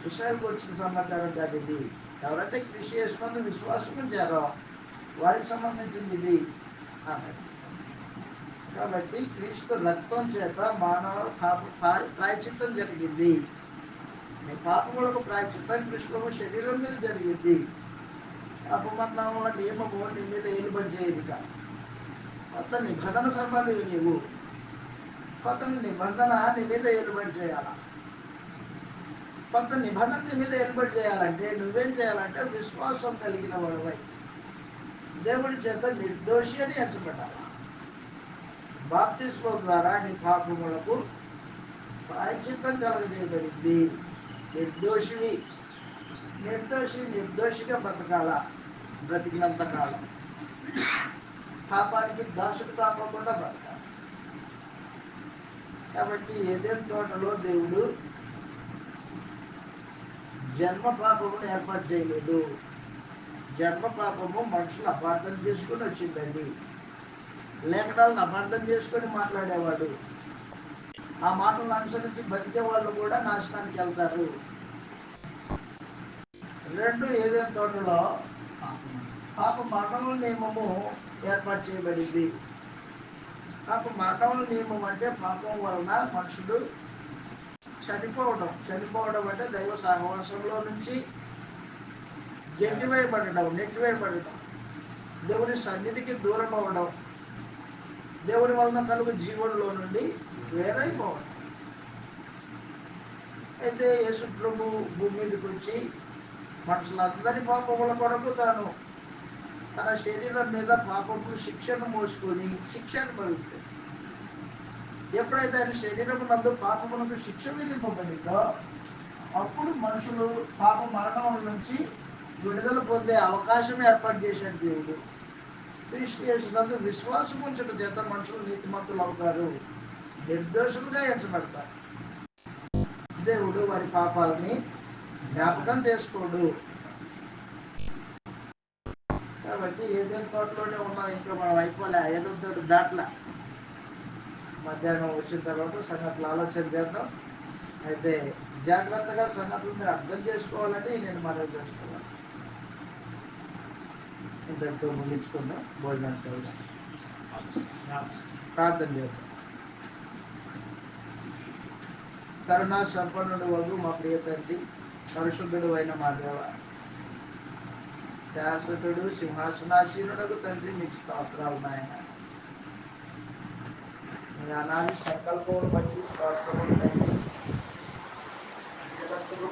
ఇశ్రాయేలుకు వచ్చిన సమాచారం కాదు ఇది. ఎవరైతే కృషి చేసుకుని విశ్వాసం ఉంచారో వారికి సంబంధించింది ఇది అన్నది. కాబట్టి క్రీస్తు రక్తం చేత మానవ ప్రాయచిత్తం జరిగింది. మీ పాపములకు ప్రాయచిత్తం కృష్ణుడు శరీరం మీద జరిగింది. పాపమరణం వల్ల నియమము నీ మీద ఏలుబడి చేయదు. కొత్త నిబంధన సంబంధివి నీవు. కొత్త నిబంధన నీ మీద ఏలుబడి చేయాల. కొత్త నిబంధన నీ మీద ఏలుబడి చేయాలంటే నువ్వేం చేయాలంటే విశ్వాసం కలిగిన వాడివై దేవుడి చేత నిర్దోషి అని ఎంచబడాలి. బాప్తిస్మం ద్వారా నీ పాపములకు ప్రాయచిత్తం కలగజేయబడింది. నిర్దోషివి. నిర్దోషిగా బ్రతకాల. బ్రతికినంత కాలం పాపానికి దాసుడు కాకుండా బ్రతకాలి. కాబట్టి ఏదైనా తోటలో దేవుడు జన్మ పాపమును ఏర్పాటు చేయలేదు. జన్మ పాపము మనుషులు అపార్థం చేసుకుని వచ్చిందండి. లేఖనాలను అపార్థం చేసుకొని మాట్లాడేవాడు. ఆ మాటలను అనుసరించి బతికే వాళ్ళు కూడా నాశనానికి వెళ్తారు. రెండు ఏదైనా తోటలో పాప మరణముల నియమము ఏర్పాటు చేయబడింది. పాప మరణముల నియమం అంటే పాపం వలన మనుషుడు చనిపోవడం అంటే దైవ సహవాసంలో నుంచి నెట్టివేయబడడం, దేవుని సన్నిధికి దూరం అవ్వడం, దేవుని వలన కలుగు జీవనంలో నుండి వేరైపోవడం. అయితే యేసు ప్రభు భూమి మీదకి వచ్చి మనుషులందరి పాపముల కొరకు తాను తన శరీరం మీద పాపములు శిక్షను మోసుకొని శిక్ష అనుభవించాడు. ఎప్పుడైతే ఆయన శరీరం నందు పాపములకు శిక్ష విధింపబడిందో అప్పుడు మనుషులు పాప మరణం నుంచి విడుదల పొందే అవకాశం ఏర్పాటు చేశాడు దేవుడు. క్రీస్తు యేసునందు విశ్వాసం ఉంచడం చేత మనుషులు నీతిమంతులు అవుతారు, నిర్దోషులుగా ఎంచబడతారు. దేవుడు వారి పాపాలని జ్ఞాపకం చేసుకోడు. కాబట్టి ఏదైనా తోటలోనే ఉన్నాం, ఇంకా మనం అయిపోలే. ఏదో తోటి దాట్ల మధ్యాహ్నం వచ్చిన తర్వాత సంగతులు ఆలోచన చేద్దాం. అయితే జాగ్రత్తగా సంగతులు మీరు అర్థం చేసుకోవాలని నేను మనవి చేసుకోవాలి. ఇంతటితో ముగించుకుందాం. భోజనానికి వెళ్దాం. ప్రార్థన చేద్దాం. కరుణా సంపన్నుడు వగు మా ప్రియ తండ్రి, పరిశుద్ధుడు అయిన మా దేవ, శాశ్వతుడు సింహాసనాసీనుడకు తండ్రి, మీకు స్తోత్రాలు నాయన. మీ అనాది సంకల్పమును బట్టి స్తోత్రములు తండ్రి. జగత్తుకు